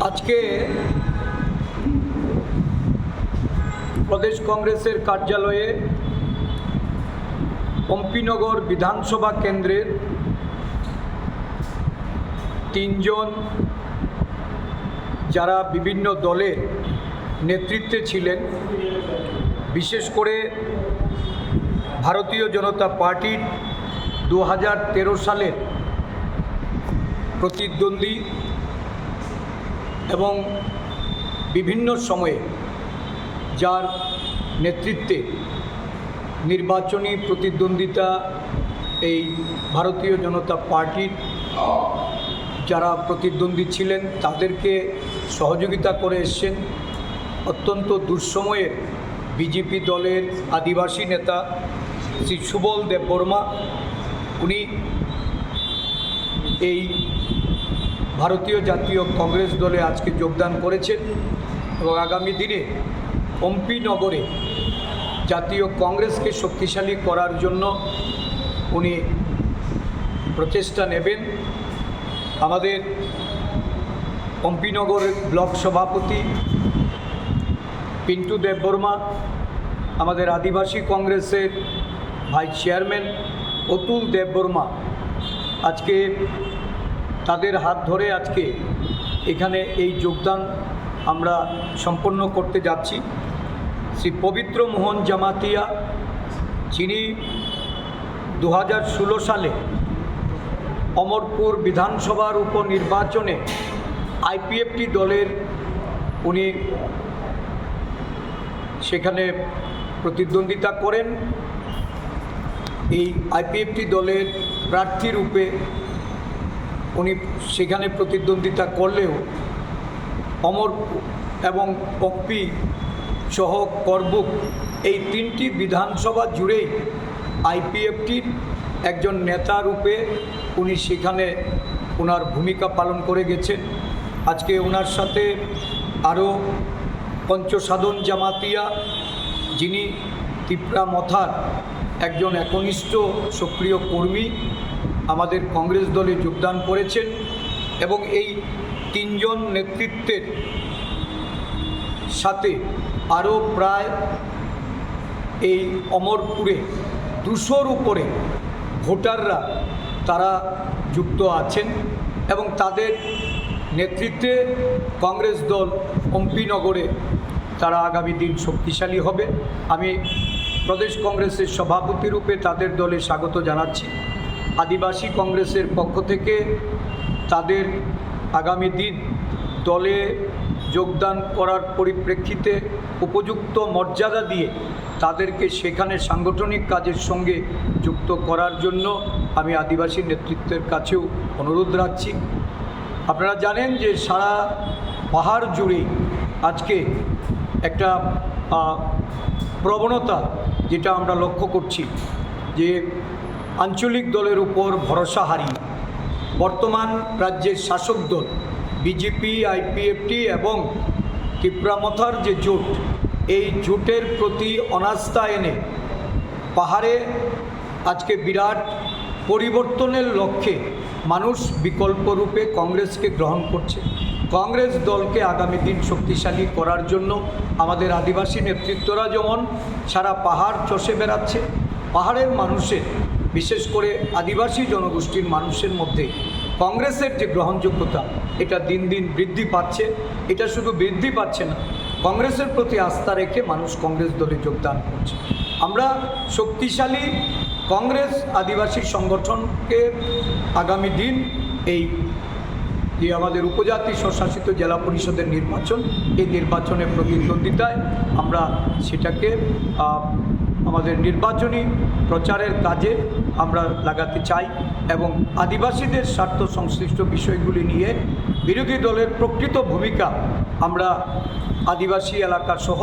আজকে প্রদেশ কংগ্রেসের কার্যালয়ে পম্পিনগর বিধানসভা কেন্দ্রের তিনজন যারা বিভিন্ন দলের নেতৃত্বে ছিলেন, বিশেষ করে ভারতীয় জনতা পার্টির 2013 সালের প্রতিদ্বন্দ্বী এবং বিভিন্ন সময়ে যার নেতৃত্বে নির্বাচনী প্রতিদ্বন্দ্বিতা এই ভারতীয় জনতা পার্টির যারা প্রতিদ্বন্দ্বী ছিলেন তাদেরকে সহযোগিতা করে এসছেন। অত্যন্ত দুঃসময়ে বিজেপি দলের আদিবাসী নেতা শ্রী সুবল দেববর্মা, উনি এই ভারতীয় জাতীয় কংগ্রেস দলে আজকে যোগদান করেছেন এবং আগামী দিনে পম্পিনগরে জাতীয় কংগ্রেসকে শক্তিশালী করার জন্য উনি প্রচেষ্টা নেবেন। আমাদের পম্পিনগর ব্লক সভাপতি পিন্টু দেববর্মা, আমাদের আদিবাসী কংগ্রেসের ভাইস চেয়ারম্যান অতুল দেববর্মা, আজকে তাদের হাত ধরে আজকে এখানে এই যোগদান আমরা সম্পন্ন করতে যাচ্ছি। শ্রী পবিত্র মোহন জামাতিয়া, যিনি 2016 সালে অমরপুর বিধানসভার উপনির্বাচনে আইপিএফটি দলের উনি সেখানে প্রতিদ্বন্দ্বিতা করেন। এই আইপিএফটি দলের প্রার্থী রূপে উনি সেখানে প্রতিদ্বন্দ্বিতা করলেও অমরপুর এবং পম্পি সহ করবুক এই তিনটি বিধানসভা জুড়েই আইপিএফটির একজন নেতা রূপে উনি সেখানে ওনার ভূমিকা পালন করে গেছেন। আজকে ওনার সাথে আরও পঞ্চসাধন জামাতিয়া, যিনি তিপ্রা মথার একজন একনিষ্ঠ সক্রিয় কর্মী, আমাদের কংগ্রেস দলে যোগদান করেছেন এবং এই তিনজন নেতৃত্বের সাথে আরও প্রায় এই অমরপুরে 200-র উপরে ভোটাররা তারা যুক্ত আছেন এবং তাদের নেতৃত্বে কংগ্রেস দল পম্পিনগরে তারা আগামী দিন শক্তিশালী হবে। আমি প্রদেশ কংগ্রেসের সভাপতি রূপে তাদের দলে স্বাগত জানাচ্ছি। আদিবাসী কংগ্রেসের পক্ষ থেকে তাদের আগামী দিন দলে যোগদান করার পরিপ্রেক্ষিতে উপযুক্ত মর্যাদা দিয়ে তাদেরকে সেখানে সাংগঠনিক কাজের সঙ্গে যুক্ত করার জন্য আমি আদিবাসী নেতৃত্বের কাছেও অনুরোধ রাখছি। আপনারা জানেন যে সারা পাহাড় জুড়েই আজকে একটা প্রবণতা যেটা আমরা লক্ষ্য করছি যে আঞ্চলিক দলের উপর ভরসা হারিয়ে বর্তমান রাজ্যের শাসক দল বিজেপি, আইপিএফটি এবং তিপ্রা মথার যে জোট, এই জোটের প্রতি অনাস্থা এনে পাহাড়ে আজকে বিরাট পরিবর্তনের লক্ষ্যে মানুষ বিকল্প রূপে কংগ্রেসকে গ্রহণ করছে। কংগ্রেস দলকে আগামী দিন শক্তিশালী করার জন্য আমাদের আদিবাসী নেতৃত্বরা যেমন সারা পাহাড় চষে বেড়াচ্ছে, পাহাড়ের মানুষের, বিশেষ করে আদিবাসী জনগোষ্ঠীর মানুষের মধ্যে কংগ্রেসের যে গ্রহণযোগ্যতা এটা দিন দিন বৃদ্ধি পাচ্ছে। এটা শুধু বৃদ্ধি পাচ্ছে না, কংগ্রেসের প্রতি আস্থা রেখে মানুষ কংগ্রেস দলে যোগদান করছে। আমরা শক্তিশালী কংগ্রেস আদিবাসী সংগঠনকে আগামী দিন এই যে আমাদের উপজাতি স্বশাসিত জেলা পরিষদের নির্বাচন, এই নির্বাচনের প্রতিদ্বন্দ্বিতায় আমরা সেটাকে আমাদের নির্বাচনী প্রচারের কাজে আমরা লাগাতে চাই এবং আদিবাসীদের স্বার্থ সংশ্লিষ্ট বিষয়গুলি নিয়ে বিরোধী দলের প্রকৃত ভূমিকা আমরা আদিবাসী এলাকা সহ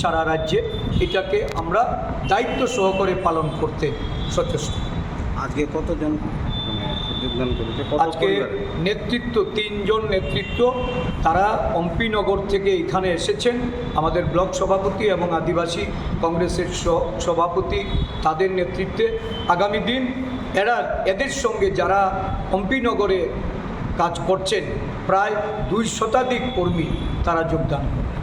সারা রাজ্যে এটাকে আমরা দায়িত্ব সহকারে পালন করতে সচেষ্ট। আজকে কতজন যোগদান করেছে? আজকে নেতৃত্ব 3 জন নেতৃত্ব, তারা পম্পিনগর থেকে এখানে এসেছেন। আমাদের ব্লক সভাপতি এবং আদিবাসী কংগ্রেসের সভাপতি, তাদের নেতৃত্বে আগামী দিন এদের সঙ্গে যারা পম্পিনগরে কাজ করছেন প্রায় 2 শতাধিক কর্মী তারা যোগদান করবেন।